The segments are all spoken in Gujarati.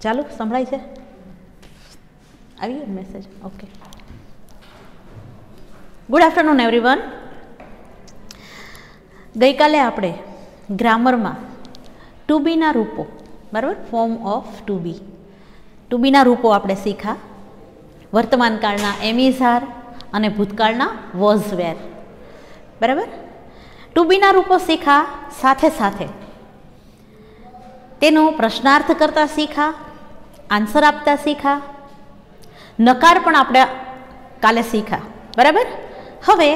ચાલુ સંભળાય છે? આવી ગયો message? Okay. Good afternoon everyone. ગઈકાલે આપણે ગ્રામરમાં ટુ બીના રૂપો, બરાબર, ફોર્મ ઓફ ટુ બીના રૂપો આપણે શીખા. વર્તમાન કાળના એમ ઇઝ આર અને ભૂતકાળના વોઝ વેર, બરાબર. ટુ બીના રૂપો શીખા, સાથે સાથે તેનો પ્રશ્નાર્થ કરતા શીખા, આન્સર આપતા શીખા, નકાર પણ આપણે કાલે શીખા, બરાબર. હવે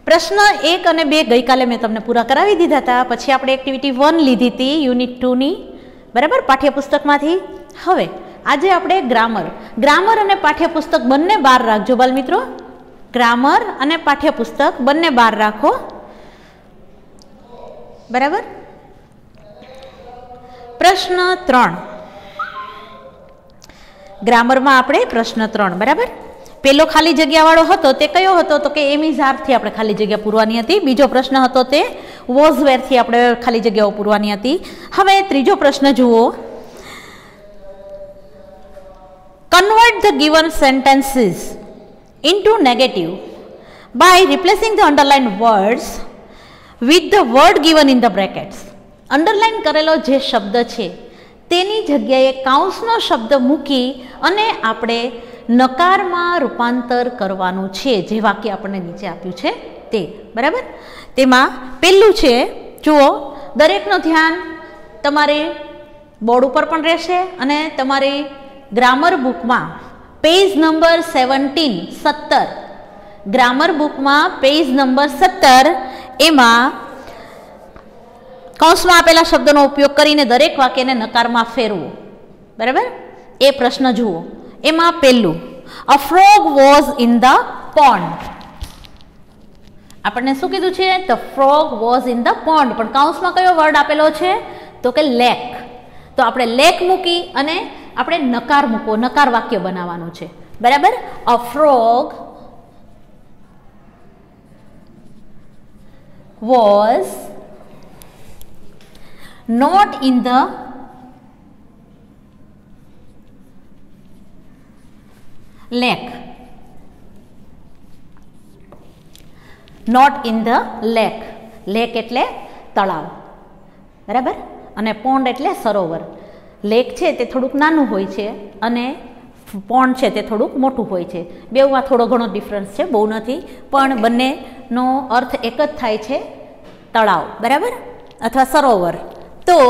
પ્રશ્ન 1 અને 2 ગઈકાલે મેં તમને પૂરા કરાવી દીધા હતા. પછી આપણે એક્ટિવિટી 1 લીધી હતી યુનિટ 2ની, બરાબર, પાઠ્યપુસ્તકમાંથી. હવે આજે આપણે ગ્રામર અને પાઠ્યપુસ્તક બંને બહાર રાખજો બાલ મિત્રો. ગ્રામર અને પાઠ્યપુસ્તક બંને બહાર રાખો, બરાબર. પ્રશ્ન 3, ગ્રામરમાં આપણે પ્રશ્ન 3, બરાબર. પેલો ખાલી જગ્યા વાળો હતો તે કયો હતો? તો કે એમ ઇઝ આર થી આપણે ખાલી જગ્યા પૂરવાની હતી. બીજો પ્રશ્ન હતો તે વોઝ વેર થી આપણે ખાલી જગ્યાઓ પૂરવાની હતી. હવે ત્રીજો પ્રશ્ન જુઓ. Convert the given sentences into negative by replacing the underline words with the word given in the brackets. Underline કરેલો જે શબ્દ છે તેની જગ્યાએ કાઉન્સનો શબ્દ મૂકી અને આપણે નકારમાં રૂપાંતર કરવાનું છે, જે વાક્ય આપણને નીચે આપ્યું છે તે, બરાબર. તેમાં પહેલું છે, જુઓ, દરેકનું ધ્યાન તમારી બોર્ડ ઉપર પણ રહેશે અને તમારી ગ્રામર બુકમાં પેજ નંબર 17, ગ્રામર બુકમાં પેજ નંબર 17 એમાં કૌંસમાં આપેલા શબ્દોનો ઉપયોગ કરીને દરેક વાક્યને નકારમાં ફેરવો, બરાબર. એ પ્રશ્ન જુઓ. એમાં પહેલું, a frog was in the pond. આપણને શું કીધું છે? The frog was in the pond, પણ કૌંસમાં કયો વર્ડ આપેલો છે? તો કે લેક. તો આપણે લેક મૂકી અને આપણે નકાર મૂકવો, નકાર વાક્ય બનાવવાનું છે, બરાબર. A frog was not in the lake, not in the lake. Lake એટલે તળાવ, બરાબર, અને પોન્ડ એટલે સરોવર. લેક છે તે થોડુંક નાનું હોય છે અને પોન્ડ છે તે થોડુંક મોટું હોય છે. બેઉમાં થોડો ઘણો ડિફરન્સ છે, બહુ નથી, પણ બંનેનો અર્થ એક જ થાય છે, તળાવ, બરાબર, અથવા સરોવર. તો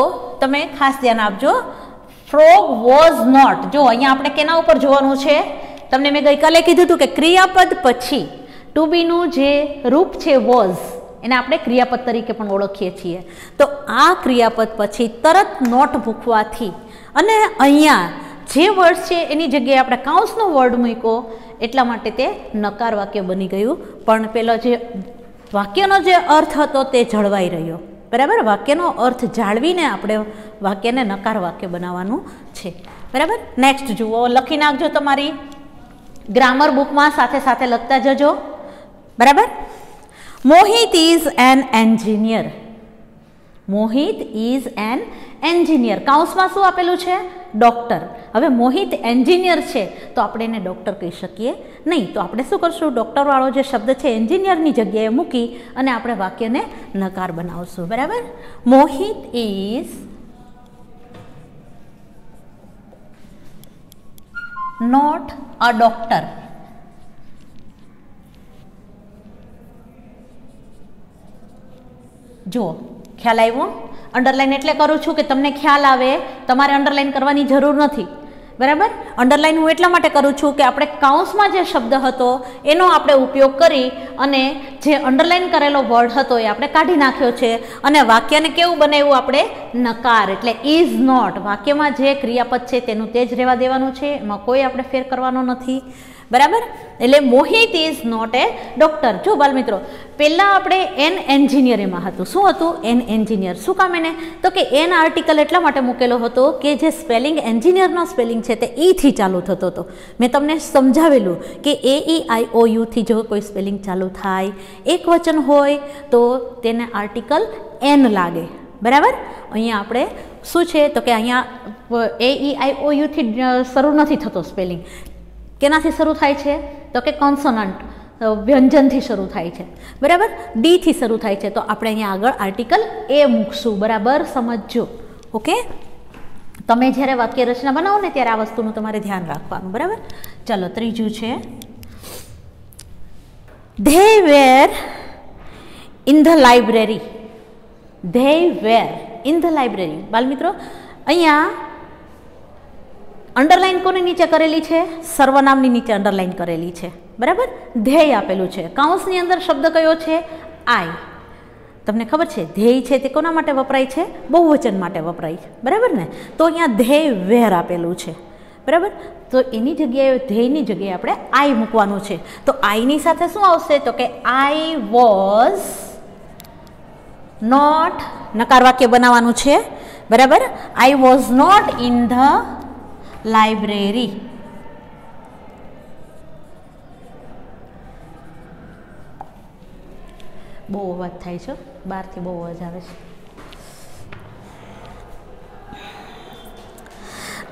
તમે ખાસ ધ્યાન આપજો. ફ્રોગ વોઝ નોટ, જો અહીંયા આપણે કેના ઉપર જોવાનું છે? તમને મેં ગઈકાલે કીધું હતું કે ક્રિયાપદ પછી ટુ બીનું જે રૂપ છે વોઝ, એને આપણે ક્રિયાપદ તરીકે પણ ઓળખીએ છીએ. તો આ ક્રિયાપદ પછી તરત નોટ મૂકવાથી અને અહીંયા જે વર્ડ છે એની જગ્યાએ આપણે કાઉન્સનો વર્ડ મૂક્યો, એટલા માટે તે નકાર વાક્ય બની ગયું. પણ પેલો જે વાક્યનો જે અર્થ હતો તે જળવાઈ રહ્યો, બરાબર. વાક્યનો અર્થ જાળવીને આપણે વાક્યને નકાર વાક્ય બનાવવાનું છે, બરાબર. નેક્સ્ટ જુઓ, લખી નાખજો તમારી ગ્રામર બુકમાં, સાથે સાથે લખતા જજો, બરાબર. Mohit is an engineer. Mohit is an engineer. કાઉન્સમાં શું આપેલું છે? ડોક્ટર. હવે મોહિત એન્જિનિયર છે તો આપણે એને ડોક્ટર કહી શકીએ નહીં. તો આપણે શું કરશું? ડોક્ટર વાળો જે શબ્દ છે એન્જિનિયરની જગ્યાએ મૂકી અને આપણે વાક્યને નકાર બનાવશું, બરાબર. Mohit is not a doctor. જુઓ, ખ્યાલ આવ્યો? અંડરલાઈન એટલે કરું છું કે તમને ખ્યાલ આવે, તમારે અંડરલાઈન કરવાની જરૂર નથી, બરાબર. અંડરલાઈન હું એટલા માટે કરું છું કે આપણે કાઉન્સમાં જે શબ્દ હતો એનો આપણે ઉપયોગ કરી અને જે અંડરલાઈન કરેલો વર્ડ હતો એ આપણે કાઢી નાખ્યો છે અને વાક્યને કેવું બનાવ્યું આપણે? નકાર. એટલે ઇઝ નોટ, વાક્યમાં જે ક્રિયાપદ છે તેનું તે જ રહેવા દેવાનું છે, એમાં કોઈ આપણે ફેર કરવાનો નથી, બરાબર. એટલે મોહિત ઇઝ નોટ એ ડોક્ટર. જો બાલ મિત્રો, પહેલાં આપણે એન એન્જિનિયર એમાં હતું. શું હતું? N engineer. શું કામ એને? તો કે એન આર્ટિકલ એટલા માટે મૂકેલો હતો કે જે સ્પેલિંગ, એન્જિનિયરનો સ્પેલિંગ છે તે ઈથી ચાલુ થતો હતો. મેં તમને સમજાવેલું કે AEIOU થી જો કોઈ સ્પેલિંગ ચાલુ થાય, એક વચન હોય તો તેને આર્ટિકલ એન લાગે, બરાબર. અહીંયા આપણે શું છે તો કે અહીંયા AEIOU થી શરૂ નથી થતો સ્પેલિંગ. કેનાથી શરૂ થાય છે તો કે કોન્સોનન્ટ વ્યંજનથી શરૂ થાય છે. બરાબર. ડી થી શરૂ થાય છે તો આપણે અહીંયા આગળ આર્ટિકલ એ મૂકશું. બરાબર, સમજજો. ઓકે, તમે જ્યારે વાક્ય રચના બનાવો ને ત્યારે આ વસ્તુનું તમારે ધ્યાન રાખવાનું. બરાબર. ચાલો, ત્રીજું છે they were in the library. they were in the library. બાલ મિત્રો, અહીંયા અંડરલાઈન કોની નીચે કરેલી છે? સર્વનામની નીચે અંડરલાઈન કરેલી છે. બરાબર. ધ્યેય આપેલું છે. કૌંસની અંદર શબ્દ કયો છે? આઈ. તમને ખબર છે ધ્યેય છે તે કોના માટે વપરાય છે? બહુવચન માટે વપરાય છે. બરાબર ને? તો અહીંયા ધ્યેય વેર આપેલું છે. બરાબર. તો એની જગ્યાએ ધ્યેયની જગ્યાએ આપણે આઈ મૂકવાનું છે. તો આઈની સાથે શું આવશે તો કે આઈ વોઝ નોટ, નકાર વાક્ય બનાવવાનું છે. બરાબર. I was not in the library. બહુ અવાજ થાય છે, બહારથી બહુ અવાજ આવે છે.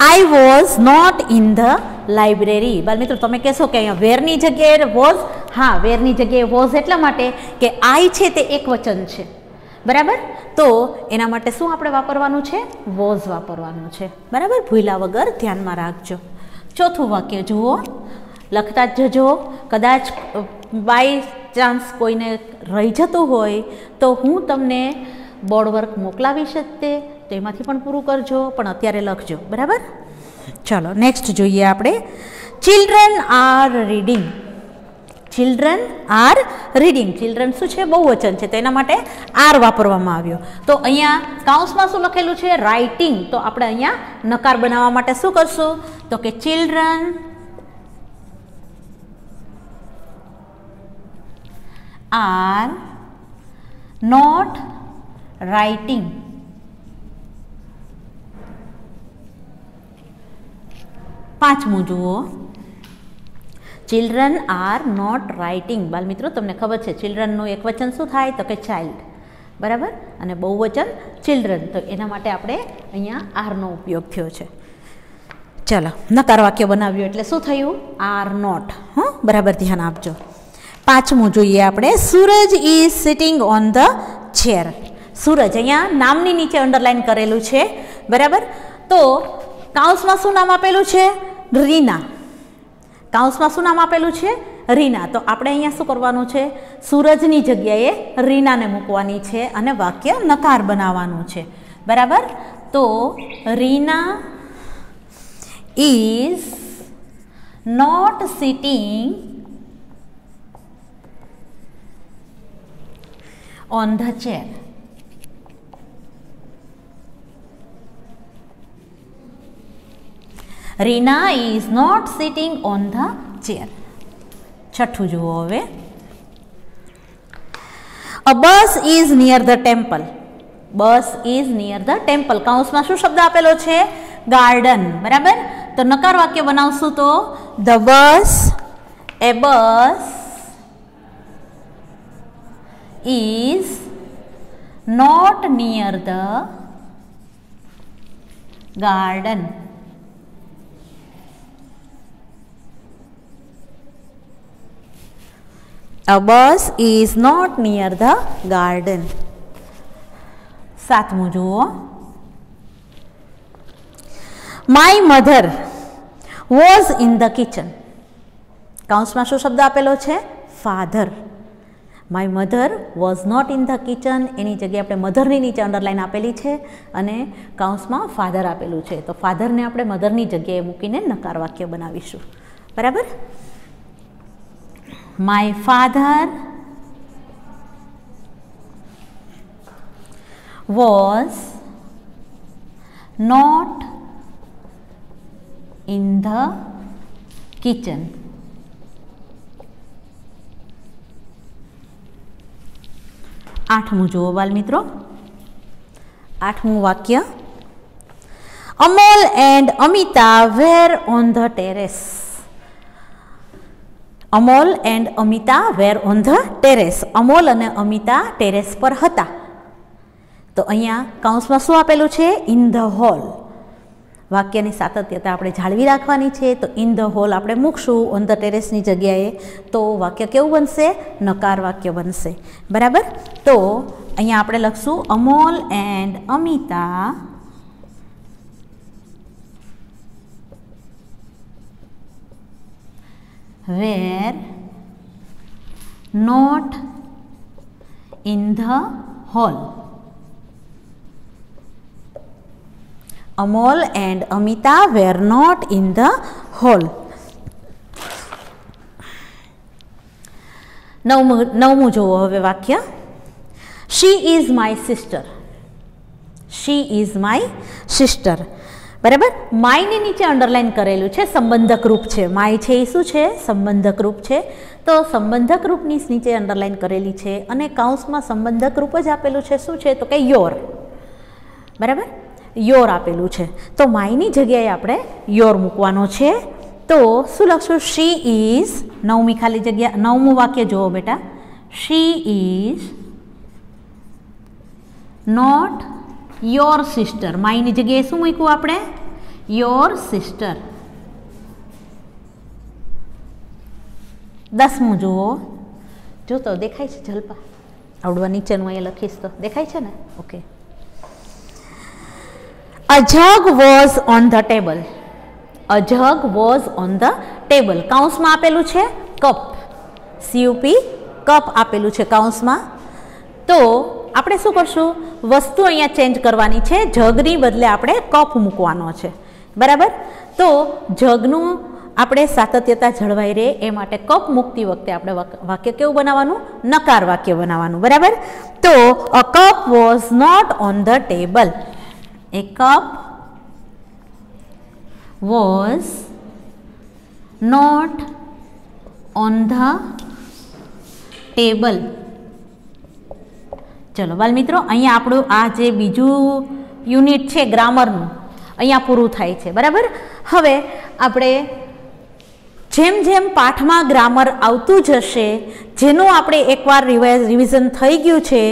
I was not in the library. બાળ મિત્રો, તમે કહેશો કે અહીંયા વેરની જગ્યાએ વોઝ. હા, વેરની જગ્યાએ વોઝ એટલા માટે કે આઈ છે તે એક વચન છે. બરાબર. તો એના માટે શું આપણે વાપરવાનું છે? વોઝ વાપરવાનું છે. બરાબર. ભૂલ્યા વગર ધ્યાનમાં રાખજો. ચોથું વાક્ય જુઓ, લખતા જ જજો. કદાચ બાય ચાન્સ કોઈને રહી જતું હોય તો હું તમને બોર્ડ વર્ક મોકલાવીશ જ તે, તો એમાંથી પણ પૂરું કરજો, પણ અત્યારે લખજો. બરાબર. ચાલો, નેક્સ્ટ જોઈએ આપણે. Children are reading. Children are reading. Children શું છે? બહુવચન છે, તો એના માટે આર વાપરવામાં આવ્યો. તો અહીંયા કૌંસમાં શું લખેલું છે? રાઇટિંગ. તો આપણે અહીંયા નકાર બનાવવા માટે શું કરશું તો કે ચિલ્ડ્રન આર નોટ રાઇટિંગ. પાંચમું જુઓ, ચિલ્ડ્રન આર નોટ રાઇટિંગ. બાલ મિત્રો, તમને ખબર છે ચિલ્ડ્રનનું એક વચન શું થાય તો કે ચાઇલ્ડ. બરાબર. અને બહુવચન ચિલ્ડ્રન. તો એના માટે આપણે અહીંયા આરનો ઉપયોગ થયો છે. ચાલો, નકાર વાક્ય બનાવ્યું એટલે શું થયું? Are not. હા, બરાબર, ધ્યાન આપજો. પાંચમું જોઈએ આપણે. Suraj is sitting on the chair. Suraj અહીંયા નામની નીચે અંડરલાઈન કરેલું છે. બરાબર. તો કૌંસમાં શું નામ આપેલું છે? રીના. કૌંસમાં શું નામ આપેલું છે? રીના. તો આપણે અહીંયા શું કરવાનું છે? સૂરજની જગ્યાએ રીનાને મૂકવાની છે અને વાક્ય નકાર બનાવવાનું છે. બરાબર. તો Reena is not sitting on the chair. Rina is not sitting on the chair. છઠ્ઠું જુઓ હવે. A bus is near the temple. Bus is near the temple. કૌંસમાં શું શબ્દ આપેલો છે? ગાર્ડન. બરાબર. તો નકાર વાક્ય બનાવશું તો the bus, a bus is not near the garden. A bus is not near the garden. સાતમું જુઓ. My mother was in the kitchen. કૌંસમાં શું શબ્દ આપેલો છે? Father. My mother was not in the kitchen. એની જગ્યાએ આપણે મધરની નીચે અંડરલાઈન આપેલી છે અને કૌંસમાં ફાધર આપેલું છે. તો ફાધરને આપણે મધરની જગ્યાએ મૂકીને નકાર વાક્ય બનાવીશું. બરાબર. My father was not in the kitchen. આઠમું જુઓ બાલ મિત્રો. આઠમું વાક્ય. Amol and Amita were on the terrace. Amol and Amita were on the terrace. Amol અને અમિતા ટેરેસ પર હતા. તો અહીંયા કૌંસમાં શું આપેલું છે? In the hall. વાક્યની સાતત્યતા આપણે જાળવી રાખવાની છે, તો ઇન ધ હોલ આપણે મૂકશું ઓન ધ ટેરેસની જગ્યાએ, તો વાક્ય કેવું બનશે? નકાર વાક્ય બનશે. બરાબર. તો અહીંયા આપણે લખશું Amol and Amita were not in the hall. Amol and Amita were not in the hall. નવમું જોવો હવે વાક્ય. She is my sister. She is my sister. બરાબર. માયની નીચે અંડરલાઈન કરેલું છે, સંબંધક રૂપ છે. માય છે એ શું છે? સંબંધક રૂપ છે. તો સંબંધક રૂપની નીચે અંડરલાઈન કરેલી છે અને કૌંસમાં સંબંધક રૂપ જ આપેલું છે. શું છે? તો કે યોર. બરાબર. યોર આપેલું છે. તો માયની જગ્યાએ આપણે યોર મૂકવાનો છે. તો શું લખશું? શી ઇઝ, નવમી ખાલી જગ્યા, નવમું વાક્ય જુઓ બેટા. She is not your sister. માયની જગ્યાએ શું મૂક્યું આપણે? Your sister. દસમું જુઓ. જો તો દેખાય છે જલપા? આવડવા નીચેનું અહીંયા લખીશ તો દેખાય છે ને? Okay. A jug was on the table. A jug was on the table. કૌંસમાં આપેલું છે કપ. CUP કપ આપેલું છે કૌંસમાં. તો આપણે શું કરશું? વસ્તુ અહીંયા ચેન્જ કરવાની છે. જગની બદલે આપણે કપ મૂકવાનો છે. બરાબર. તો જગનું આપણે સાતત્યતા જળવાઈ રહે એ માટે કપ મૂકતી વખતે આપણે વાક્ય કેવું બનાવવાનું? નકાર વાક્ય બનાવવાનું. બરાબર. તો a cup was not on the table. A cup was not on the table. ચલો બાલ મિત્રો, અહીંયા આપણું આ જે બીજું યુનિટ છે ગ્રામરનું, અહીંયા પૂરું થાય છે. બરાબર. હવે આપણે જેમ જેમ પાઠમાં ગ્રામર આવતું જશે, જેનું આપણે એકવાર રિવિઝન થઈ ગયું છે,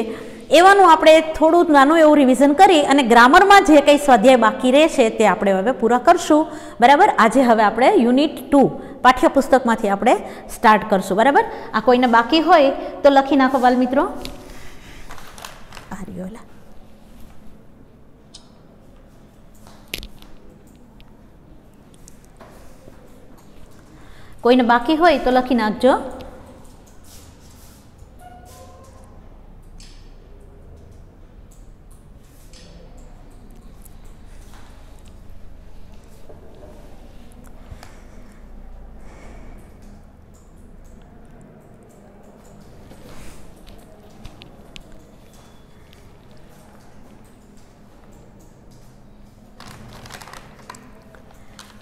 એવાનું આપણે થોડું નાનું એવું રિવિઝન કરી અને ગ્રામરમાં જે કંઈ સ્વાધ્યાય બાકી રહેશે તે આપણે હવે પૂરા કરશું. બરાબર. આજે હવે આપણે યુનિટ 2 પાઠ્યપુસ્તકમાંથી આપણે સ્ટાર્ટ કરશું. બરાબર. આ કોઈને બાકી હોય તો લખી નાખો બાલ મિત્રો. કોઈને બાકી હોય તો લખી નાખજો.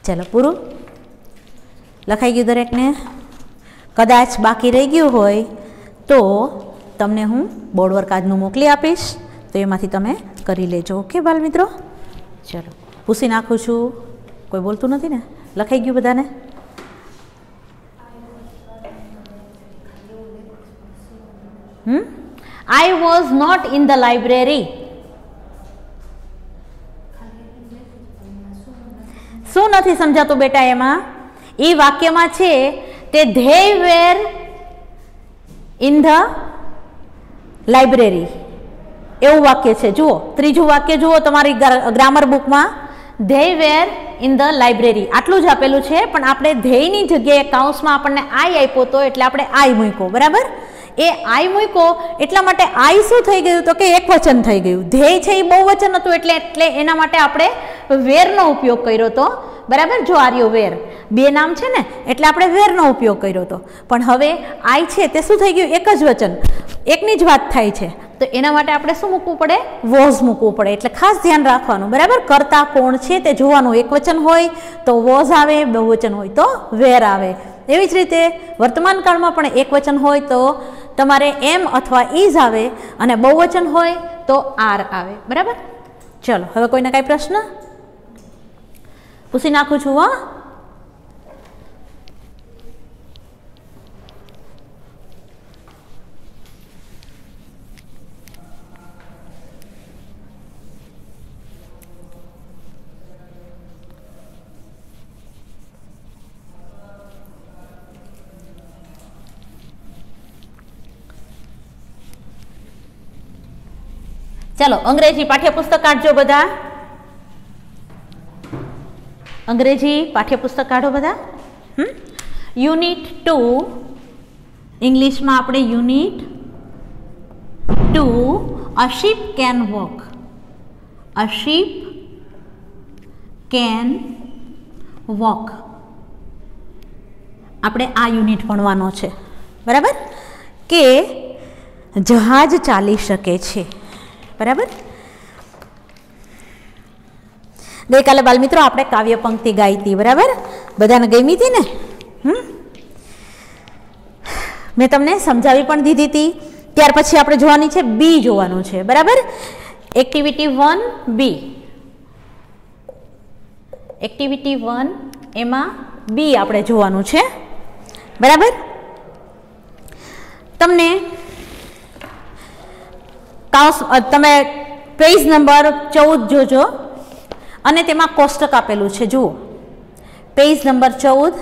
ચાલો પૂરું લખાઈ ગયું દરેકને? કદાચ બાકી રહી ગયું હોય તો તમને હું બોર્ડ વર્ક આજનું મોકલી આપીશ, તો એમાંથી તમે કરી લેજો. ઓકે બાલ મિત્રો? ચલો પૂછી નાખું છું. કોઈ બોલતું નથી ને? લખાઈ ગયું બધાને? I was not in the library. શું નથી સમજાતું બેટા એમાં? એ વાક્યમાં છે તે they were in the library એવું વાક્ય છે. જુઓ ત્રીજું વાક્ય જુઓ તમારી ગ્રામર બુકમાં. they were in the library આટલું જ આપેલું છે, પણ આપણે ધ્યેયની જગ્યાએ કૌંસમાં આપણને આઈ આપ્યો તો એટલે આપણે આઈ મૂક્યો. બરાબર. એ આઈ મૂક્યો એટલા માટે આઈ શું થઈ ગયું? તો કે એક વચન થઈ ગયું. ધ્યેય છે એ બહુવચન હતું એટલે એના માટે આપણે વેરનો ઉપયોગ કર્યો હતો. બરાબર. જો આર્યો વેર બે નામ છે ને એટલે આપણે વેરનો ઉપયોગ કર્યો હતો. પણ હવે આઈ છે તે શું થઈ ગયું? એક જ વચન, એકની જ વાત થાય છે. તો એના માટે આપણે શું મૂકવું પડે? વોઝ મૂકવું પડે. એટલે ખાસ ધ્યાન રાખવાનું. બરાબર. કરતા કોણ છે તે જોવાનું. એક વચન હોય તો વોઝ આવે, બહુવચન હોય તો વેર આવે. એવી જ રીતે વર્તમાન કાળમાં પણ એક વચન હોય તો તમારે એમ અથવા ઇઝ આવે અને બહુવચન હોય તો આર આવે. બરાબર. ચલો હવે કોઈને કાંઈ પ્રશ્ન? પૂછી નાખું છું. હા ચાલો અંગ્રેજી પાઠ્યપુસ્તક કાઢજો બધા. અંગ્રેજી પાઠ્યપુસ્તક કાઢો બધા. યુનિટ 2 ઇંગ્લિશમાં આપણે unit 2 a sheep can walk. A sheep can walk. આપણે આ યુનિટ ભણવાનો છે, બરાબર, કે જહાજ ચાલી શકે છે. બરાબર. ગઈકાલે બાલમિત્રો આપણે કાવ્ય પંક્તિ ગાઈ હતી, બરાબર, બધાને ગમી હતી ને? મેં તમને સમજાવી પણ દીધી હતી. ત્યાર પછી આપણે જોવાની છે બી જોવાનું છે, બરાબર. એક્ટિવિટી 1 બી. એક્ટિવિટી 1 એમાં બી આપણે જોવાનું છે, બરાબર. તમને તમે પેજ નંબર 14 જોજો અને તેમાં કોષ્ટક આપેલું છે, જુઓ. પેજ નંબર 14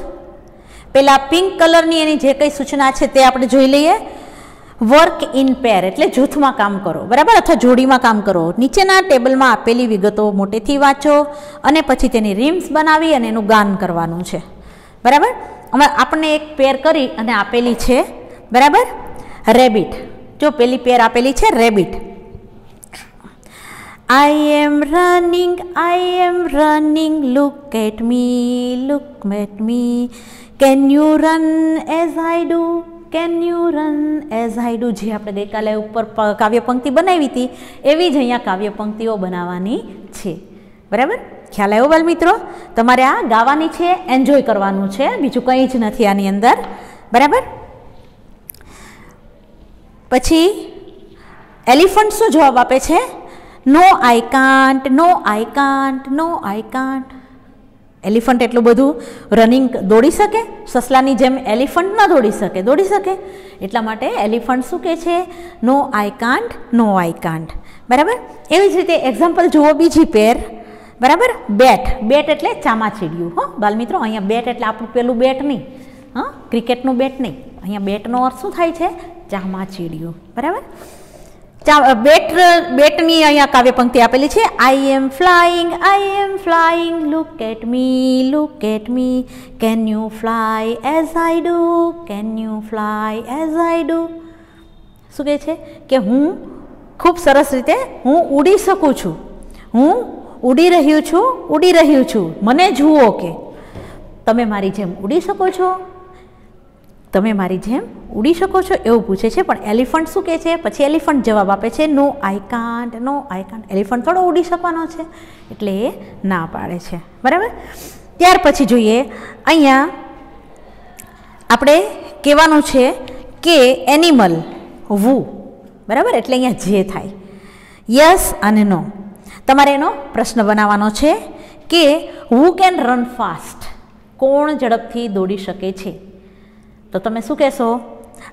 પેલા પિંક કલરની એની જે કંઈ સૂચના છે તે આપણે જોઈ લઈએ. વર્ક ઇન પેર એટલે જૂથમાં કામ કરો, બરાબર, અથવા જોડીમાં કામ કરો. નીચેના ટેબલમાં આપેલી વિગતો મોટેથી વાંચો અને પછી તેની રીમ્સ બનાવી અને એનું ગાન કરવાનું છે, બરાબર. હવે આપણને એક પેર કરી અને આપેલી છે, બરાબર, રેબિટ. જો પેલી પેર આપેલી છે rabbit. I am running, look at me. Can you run as I do? Can you run as I do? જે આપણે ગઈકાલે ઉપર કાવ્ય પંક્તિ બનાવી હતી એવી જ અહીંયા કાવ્ય પંક્તિઓ બનાવવાની છે, બરાબર. ખ્યાલ આવ્યો બાલ મિત્રો? તમારે આ ગાવાની છે, એન્જોય કરવાનું છે, બીજું કંઈ જ નથી આની અંદર, બરાબર. પછી એલિફન્ટ શું જવાબ આપે છે? No I can't, no I can't, no I can't. Elephant એટલું બધું રનિંગ દોડી શકે? સસલાની જેમ એલિફન્ટ ન દોડી શકે, દોડી શકે. એટલા માટે એલિફન્ટ શું કહે છે? No I can't, no I can't, બરાબર. એવી જ રીતે એક્ઝામ્પલ જુઓ બીજી પેર, બરાબર. બેટ. બેટ એટલે ચામાચીડિયું. હો બાલમિત્રો, અહીંયા બેટ એટલે આપણું પેલું બેટ નહીં, હા, ક્રિકેટનું બેટ નહીં. અહીંયા બેટનો અર્થ શું થાય છે? ચામાચીડિયું, બરાબર. બેટની અહીંયા કાવ્ય પંક્તિ આપેલી છે. I am flying, look at me, can you fly as I do, can you fly as I do. શું કહે છે? કે હું ખૂબ સરસ રીતે હું ઉડી શકું છું, હું ઉડી રહ્યું છું, મને જુઓ કે તમે મારી જેમ ઉડી શકો છો, તમે મારી જેમ ઉડી શકો છો, એવું પૂછે છે. પણ એલિફન્ટ શું કહે છે? પછી એલિફન્ટ જવાબ આપે છે no I can't, no I can't. Elephant થોડો ઉડી શકવાનો છે, એટલે એ ના પાડે છે, બરાબર. ત્યાર પછી જોઈએ અહીંયા આપણે કહેવાનું છે કે એનિમલ વુ, બરાબર, એટલે અહીંયા જે થાય યસ અને નો. તમારે એનો પ્રશ્ન બનાવવાનો છે કે હુ કેન રન ફાસ્ટ, કોણ ઝડપથી દોડી શકે છે? તો તમે શું કહેશો?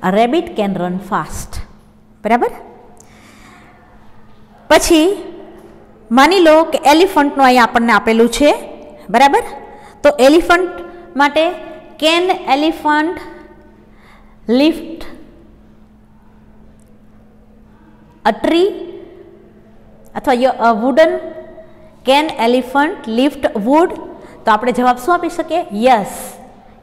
A rabbit can run fast, બરાબર. પછી માની લો કે એલિફન્ટનું અહીંયા આપણને આપેલું છે, બરાબર. તો એલિફન્ટ માટે can elephant lift a tree અથવા wooden. Can elephant lift wood? તો આપણે જવાબ શું આપી શકીએ? Yes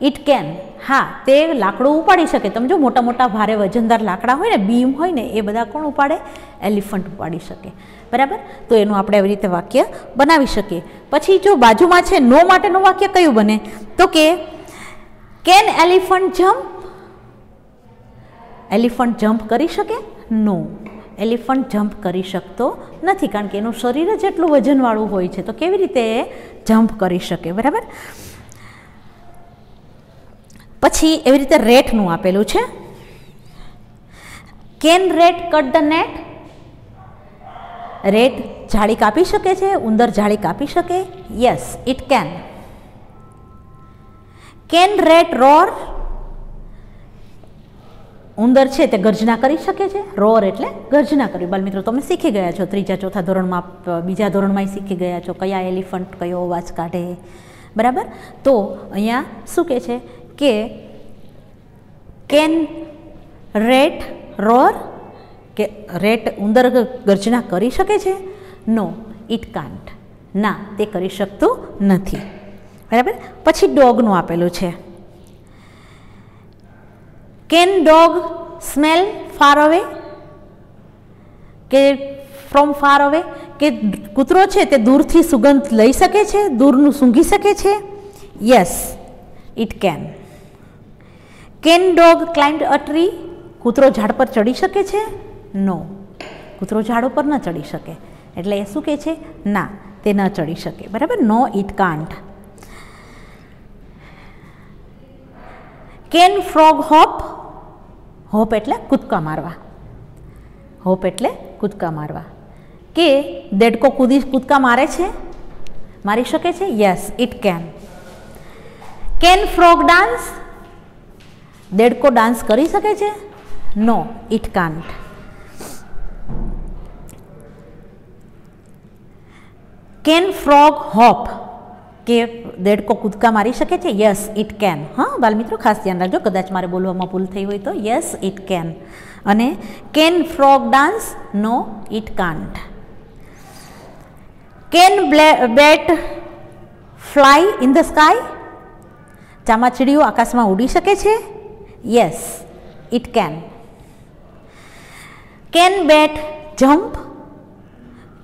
it can. હા, તે લાકડું ઉપાડી શકે. તમે જો મોટા મોટા ભારે વજનદાર લાકડા હોય ને, બીમ હોય ને, એ બધા કોણ ઉપાડે? એલિફન્ટ ઉપાડી શકે, બરાબર. તો એનું આપણે એવી રીતે વાક્ય બનાવી શકીએ. પછી જો બાજુમાં છે નો માટેનું વાક્ય કયું બને? તો કે can elephant jump? Elephant jump કરી શકે? નો, એલિફન્ટ જમ્પ કરી શકતો નથી, કારણ કે એનું શરીર જ એટલું વજનવાળું હોય છે, તો કેવી રીતે એ જમ્પ કરી શકે, બરાબર. પછી એવી રીતે રેટનું આપેલું છે. Can rate cut the net? Rate જાળી કાપી શકે છે? ઉંદર જાળી કાપી શકે? Yes it can. Can rate roar? ઉંદર છે તે ગર્જના કરી શકે છે? રોર એટલે ગર્જના કરવી. બાળમિત્રો, તમે શીખી ગયા છો, ત્રીજા ચોથા ધોરણમાં, બીજા ધોરણમાં શીખી ગયા છો કયા એલિફન્ટ કયો અવાજ કાઢે, બરાબર. તો અહીંયા શું કહે છે કે કેન રેટ રોર? કે રેટ ઉંદર ગર્જના કરી શકે છે? No, it can't. ના, તે કરી શકતું નથી. બરાબર. પછી ડોગનું આપેલું છે. Can dog smell far away? કે ફ્રોમ ફાર અવે, કે કૂતરો છે તે દૂરથી સુગંધ લઈ શકે છે, દૂરનું સૂંઘી શકે છે? Yes, it can. Can dog climb a tree? કૂતરો ઝાડ પર ચડી શકે છે? નો, કૂતરો ઝાડ ઉપર ન ચડી શકે. એટલે એ શું કહે છે? ના, તે ન ચડી શકે. બરાબર. No, it can't. Can frog hop? Hop એટલે કૂદકા મારવા. હોપ એટલે કૂદકા મારવા. કે દેડકો કૂદકા મારે છે? મારી શકે છે? Yes, it can. Can frog dance? દેડકો ડાન્સ કરી શકે છે? No, it can't. Can frog hop? કે દેડકો કૂદકા મારી શકે છે? Yes, it can. હા બાળમિત્રો, ખાસ ધ્યાન રાખજો, કદાચ મારે બોલવામાં ભૂલ થઈ હોય તો. Yes, it can. અને can frog dance? No, it can't. Can bat fly in the sky? ચામાચીડીઓ આકાશમાં ઉડી શકે છે? Yes, it can. Can bat jump?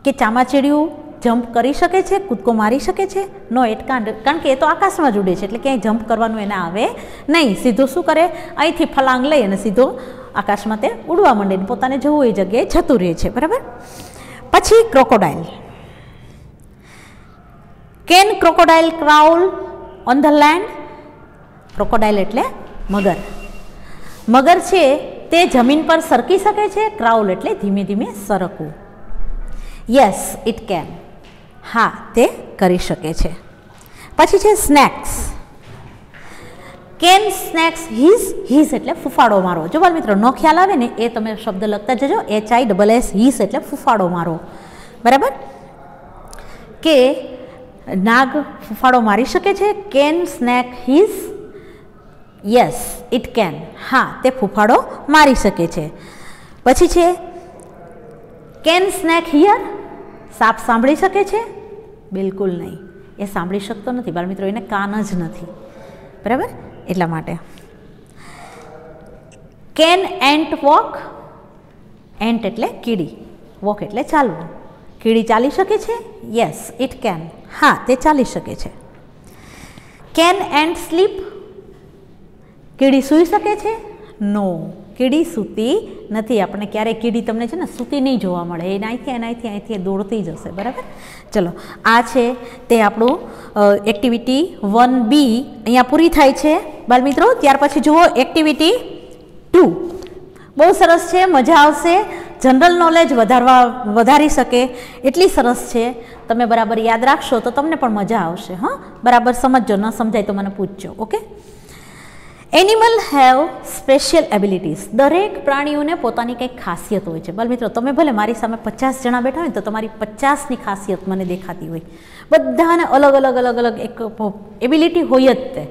કે ચામાચીડીઓ જમ્પ કરી શકે છે, કૂદકો મારી શકે છે? No, it can't. કારણ કે એ તો આકાશમાં જ ઉડે છે, એટલે ક્યાંય જમ્પ કરવાનું એને આવે નહીં. સીધો શું કરે? અહીંથી ફલાંગ લઈ અને સીધો આકાશમાં તે ઉડવા માંડે, પોતાને જવું એ જગ્યાએ જતું રહે છે. બરાબર. પછી crocodile. Can crocodile crawl on the land? Crocodile એટલે મગર. મગર છે તે જમીન પર સરકી શકે છે? ક્રાઉલ એટલે ધીમે ધીમે સરકવું. Yes, it can. હા, તે કરી શકે છે. પછી છે snacks. Can snacks his? His એટલે ફૂફાડો મારો. જો બાળ મિત્રો નો ખ્યાલ આવે ને એ તમે શબ્દ લખતા જજો. HISS, હિઝ એટલે ફૂફાડો મારો. બરાબર. કે નાગ ફૂફાડો મારી શકે છે? Can snake hiss? Yes, it can. હા, તે ફૂફાડો મારી શકે છે. પછી છે કેન સ્નેક હિયર? સાપ સાંભળી શકે છે? બિલકુલ નહીં, એ સાંભળી શકતો નથી બાળ મિત્રો, એને કાન જ નથી. બરાબર. એટલા માટે. Can ant walk? એન્ટ એટલે કીડી, વોક એટલે ચાલવું. કીડી ચાલી શકે છે? Yes, it can. હા, તે ચાલી શકે છે. Can ant sleep? કીડી સૂઈ શકે છે? નો, કીડી સૂતી નથી. આપણને ક્યારેય કીડી તમને છે ને સૂતી નહીં જોવા મળે. એ અહીંથી દોડતી જશે. બરાબર. ચલો, આ છે તે આપણું એક્ટિવિટી 1B અહીંયા પૂરી થાય છે બાળમિત્રો. ત્યાર પછી જુઓ એક્ટિવિટી 2. બહુ સરસ છે, મજા આવશે. જનરલ નોલેજ વધારી શકે એટલી સરસ છે. તમે બરાબર યાદ રાખશો તો તમને પણ મજા આવશે. હા, બરાબર સમજજો, ન સમજાય તો મને પૂછજો. Okay. Animal have special abilities. દરેક પ્રાણીઓને પોતાની કંઈક ખાસિયત હોય છે. બાળ મિત્રો, તમે ભલે મારી સામે 50 જણા બેઠા હોય તો તમારી 50ની ખાસિયત મને દેખાતી હોય. બધાને અલગ અલગ એક એબિલિટી હોય જ તે.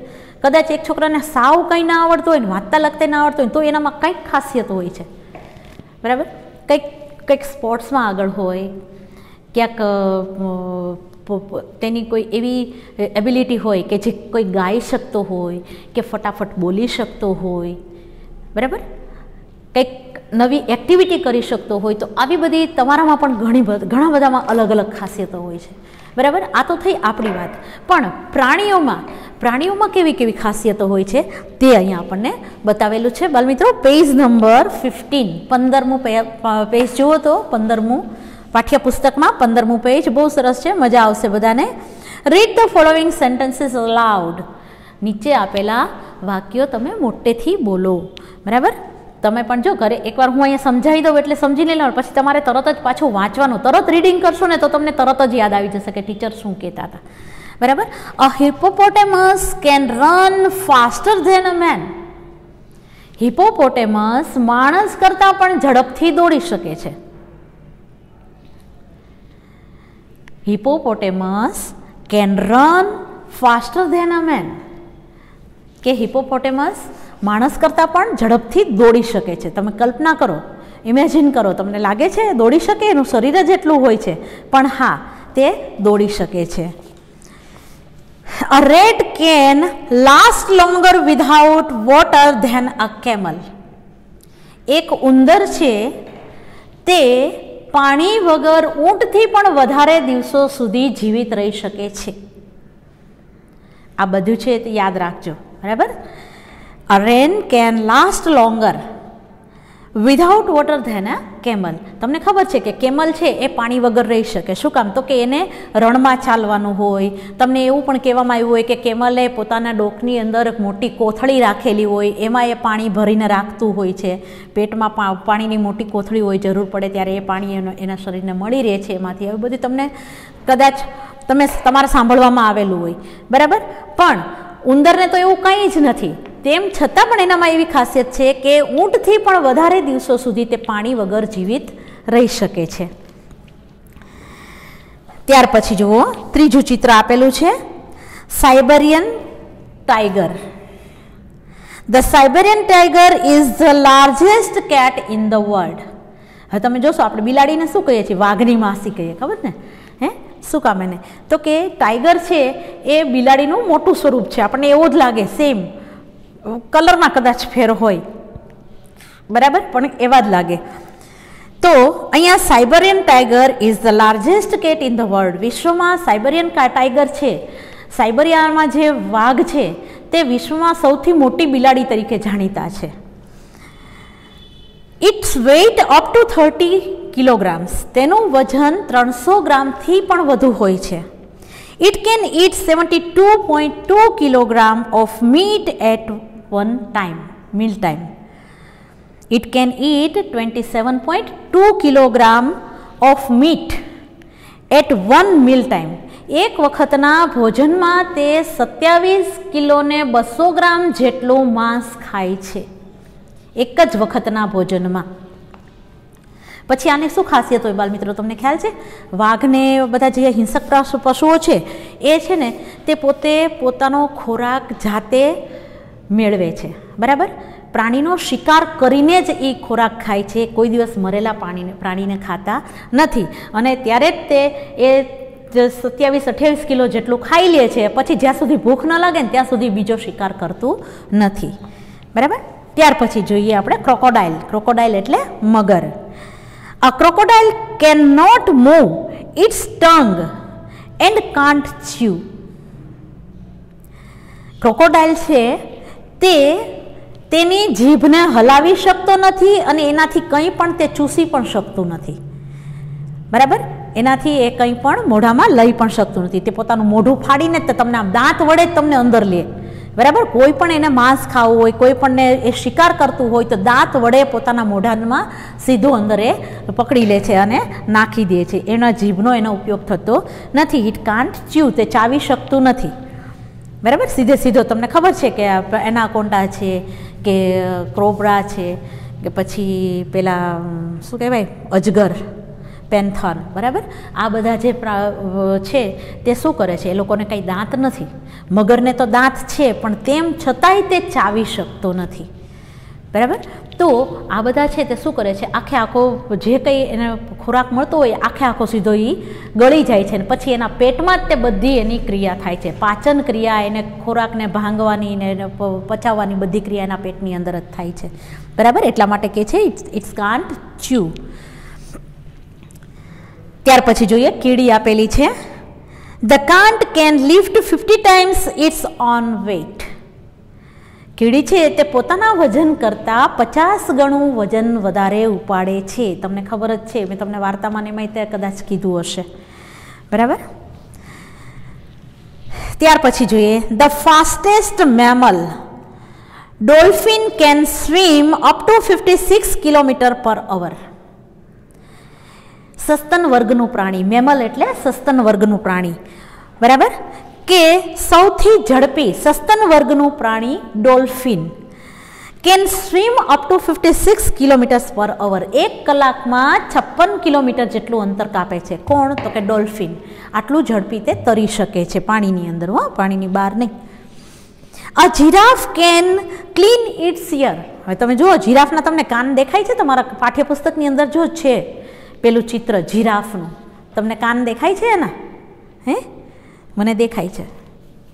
કદાચ એક છોકરાને સાવ કંઈ ના આવડતું હોય ને વાંચતા લખતા ના આવડતું હોય તો એનામાં કંઈક ખાસિયત હોય છે. બરાબર. કંઈક સ્પોર્ટ્સમાં આગળ હોય, ક્યાંક તેની કોઈ એવી એબિલિટી હોય કે જે કોઈ ગાઈ શકતો હોય કે ફટાફટ બોલી શકતો હોય. બરાબર. કંઈક નવી એક્ટિવિટી કરી શકતો હોય. તો આવી બધી તમારામાં પણ ઘણા બધામાં અલગ અલગ ખાસિયતો હોય છે. બરાબર. આ તો થઈ આપણી વાત. પણ પ્રાણીઓમાં કેવી ખાસિયતો હોય છે તે અહીંયા આપણને બતાવેલું છે બાળમિત્રો. પેજ નંબર 15, 15મું પેજ જુઓ તો 15મું પાઠ્યપુસ્તકમાં 15મું પેજ. બહુ સરસ છે, મજા આવશે બધાને. Read the following sentences allowed. નીચે આપેલા વાક્યો તમે મોટેથી બોલો. બરાબર. તમે પણ જો ઘરે એકવાર હું અહીંયા સમજાવી દઉં એટલે સમજી લેવાનું, પછી તમારે તરત જ પાછું વાંચવાનું. તરત રીડિંગ કરશો ને તો તમને તરત જ યાદ આવી જશે કે ટીચર શું કહેતા હતા. બરાબર. A hippopotamus can run faster than a man. Hippopotamus માણસ કરતાં પણ ઝડપથી દોડી શકે છે. Hippopotamus can run faster than a man. કે હિપોપોટેમસ માણસ કરતાં પણ ઝડપથી દોડી શકે છે. તમે કલ્પના કરો, ઇમેજિન કરો, તમને લાગે છે દોડી શકે? એનું શરીર જ એટલું હોય છે, પણ હા, તે દોડી શકે છે. A rat can last longer without water than a camel. એક ઉંદર છે તે પાણી વગર ઊંટથી પણ વધારે દિવસો સુધી જીવિત રહી શકે છે. આ બધું છે તે યાદ રાખજો, બરાબર. A rat can last longer without water than a camel. તમને ખબર છે કે કેમલ છે એ પાણી વગર રહી શકે. શું કામ? તો કે એને રણમાં ચાલવાનું હોય. તમને એવું પણ કહેવામાં આવ્યું હોય કે કેમલે પોતાના ડોકની અંદર એક મોટી કોથળી રાખેલી હોય, એમાં એ પાણી ભરીને રાખતું હોય છે. પેટમાં પાણીની મોટી કોથળી હોય, જરૂર પડે ત્યારે એ પાણી એના શરીરને મળી રહે છે એમાંથી. એવું બધું તમને કદાચ તમારે સાંભળવામાં આવેલું હોય, બરાબર. પણ ઉંદરને તો એવું કંઈ જ નથી. તેમ છતાં પણ એનામાં એવી ખાસિયત છે કે ઊંટથી પણ વધારે દિવસો સુધી તે પાણી વગર જીવિત રહી શકે છે. ત્યાર પછી જુઓ, ત્રીજું ચિત્ર આપેલું છે, Siberian tiger. The Siberian tiger is the largest cat in the world. હવે તમે જોશો, આપણે બિલાડીને શું કહીએ છીએ? વાઘની માસી કહીએ, ખબર ને? શું કામ એને? તો કે ટાઈગર છે એ બિલાડીનું મોટું સ્વરૂપ છે. આપણને એવો જ લાગે, સેમ કલરમાં કદાચ ફેર હોય, બરાબર, પણ એવા જ લાગે. તો અહીંયા Siberian tiger is the largest cat in the world. વિશ્વમાં સાઇબેરિયન ટાઈગર છે, સાઇબેરિયામાં જે વાઘ છે તે વિશ્વમાં સૌથી મોટી બિલાડી તરીકે જાણીતા છે. Its weight up to 30 kilograms. તેનું વજન 300 ગ્રામથી પણ વધુ હોય છે. It can eat 72.2 kilogram of meat at one time, meal time. It can eat 27.2 kilogram of meat at one meal time. એક વખતના ભોજનમાં તે 27 કિલોને 200 ગ્રામ જેટલું માંસ ખાય છે, એક જ વખતના ભોજનમાં. પછી આની શું ખાસિયત હોય બાળ મિત્રો, તમને ખ્યાલ છે? વાઘને બધા જે હિંસક પશુઓ છે એ છે ને તે પોતે પોતાનો ખોરાક જાતે મેળવે છે, બરાબર. પ્રાણીનો શિકાર કરીને જ એ ખોરાક ખાય છે, કોઈ દિવસ મરેલા પ્રાણીને ખાતા નથી. અને ત્યારે જ તે એ 27-28 કિલો જેટલું ખાઈ લે છે. પછી જ્યાં સુધી ભૂખ ન લાગે ને ત્યાં સુધી બીજો શિકાર કરતું નથી, બરાબર. ત્યાર પછી જોઈએ આપણે ક્રોકોડાઇલ. ક્રોકોડાઇલ એટલે મગર. A crocodile cannot move its tongue and can't chew. Crocodile છે તે તેની જીભને હલાવી શકતો નથી અને એનાથી કંઈ પણ તે ચૂસી પણ શકતું નથી, બરાબર. એનાથી એ કંઈ પણ મોઢામાં લઈ પણ શકતું નથી. તે પોતાનું મોઢું ફાડીને જ તમને આમ દાંત વડે જ તમને અંદર લે, બરાબર. કોઈ પણ એને માંસ ખાવું હોય, કોઈ પણ એ શિકાર કરતું હોય તો દાંત વડે પોતાના મોઢામાં સીધું અંદર એ પકડી લે છે અને નાખી દે છે. એના જીભનો એનો ઉપયોગ થતો નથી. ઇટ કાન્ટ ચ્યુ, તે ચાવી શકતું નથી, બરાબર. સીધો તમને ખબર છે કે એનાકોન્ડા છે કે ક્રોબરા છે કે પછી પેલા શું કહેવાય અજગર, પેન્થર, બરાબર. આ બધા જે છે તે શું કરે છે? એ લોકોને કંઈ દાંત નથી. મગરને તો દાંત છે પણ તેમ છતાંય તે ચાવી શકતો નથી, બરાબર. તો આ બધા છે તે શું કરે છે? આખે આખો જે કંઈ એને ખોરાક મળતો હોય આખે આખો સીધો એ ગળી જાય છે ને પછી એના પેટમાં જ તે બધી એની ક્રિયા થાય છે. પાચન ક્રિયા, એને ખોરાકને ભાંગવાની ને એને પચાવવાની બધી ક્રિયા એના પેટની અંદર જ થાય છે, બરાબર. એટલા માટે કહે છે ઇટ્સ કાન્ટ ચ્યુ. ત્યાર પછી જોઈએ કીડી આપેલી છે. The ant can lift 50 times its own weight. કીડી છે તે પોતાના વજન કરતાં 50 ગણું વજન વધારે ઉપાડે છે. તમને ખબર જ છે, મેં તમને વાર્તામાં એમાં તે કદાચ કીધું હશે, બરાબર. ત્યાર પછી જોઈએ the fastest mammal. Dolphin can swim up to 56 km/h. સસ્તન વર્ગનું પ્રાણી, મેમલ એટલે સસ્તન વર્ગનું પ્રાણી, બરાબર. કે સૌથી ઝડપી સસ્તન વર્ગનું પ્રાણી dolphin can swim up to 56 km/h. 1 કલાકમાં 56 કિલોમીટર જેટલું અંતર કાપે છે. કોણ? તો કે ડોલ્ફિન. આટલું ઝડપી તે તરી શકે છે પાણીની અંદર, પાણીની બહાર નહીં. A giraffe can clean its ear. હવે તમે જુઓ જીરાફના તમને કાન દેખાય છે તમારા પાઠ્યપુસ્તકની અંદર જો છે પેલું ચિત્ર જીરાફનું, તમને કાન દેખાય છે એના? હે, મને દેખાય છે,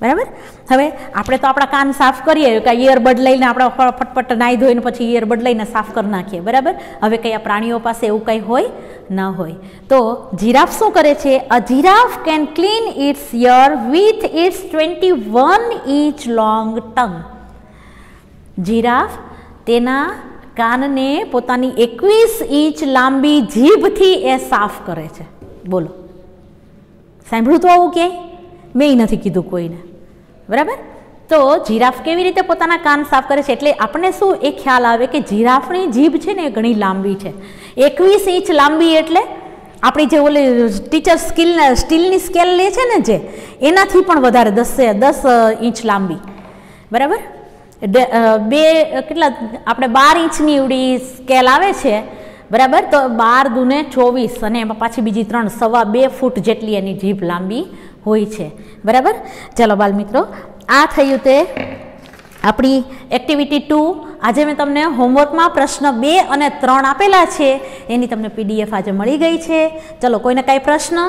બરાબર. હવે આપણે તો આપણા કાન સાફ કરીએ કે ઇયરબડ લઈને આપણે ફટફટ નાહી ધોઈને પછી ઇયરબડ લઈને સાફ કરી નાખીએ, બરાબર. હવે કયા પ્રાણીઓ પાસે એવું કંઈ હોય ન હોય. તો જીરાફ શું કરે છે? A giraffe can clean its ear with its 21 inch long tongue. Giraffe તેના કાનને પોતાની 21 ઇંચ લાંબી જીભથી એ સાફ કરે છે. બોલો, સાંભળ્યું તો આવું ક્યાંય? મેં નથી કીધું કોઈને, બરાબર. તો જીરાફ કેવી રીતે પોતાના કાન સાફ કરે છે? એટલે આપણને શું એ ખ્યાલ આવે કે જીરાફની જીભ છે ને એ ઘણી લાંબી છે. 21 ઇંચ લાંબી એટલે આપણી જે ઓલી ટીચર સ્ટીલની સ્કેલ લે છે ને જે, એનાથી પણ વધારે 10 ઇંચ લાંબી, બરાબર. કેટલા આપણે 12 ઇંચની એવડી સ્કેલ આવે છે, બરાબર. તો 12 દુને 24 અને એમાં પાછી બીજી 3 2.25 ફૂટ જેટલી એની જીભ લાંબી હોય છે, બરાબર. ચાલો બાળ મિત્રો, આ થયું તે આપણી એક્ટિવિટી 2. આજે મેં તમને હોમવર્કમાં પ્રશ્ન 2 અને 3 આપેલા છે, એની તમને PDF આજે મળી ગઈ છે. ચલો, કોઈને કાંઈ પ્રશ્ન?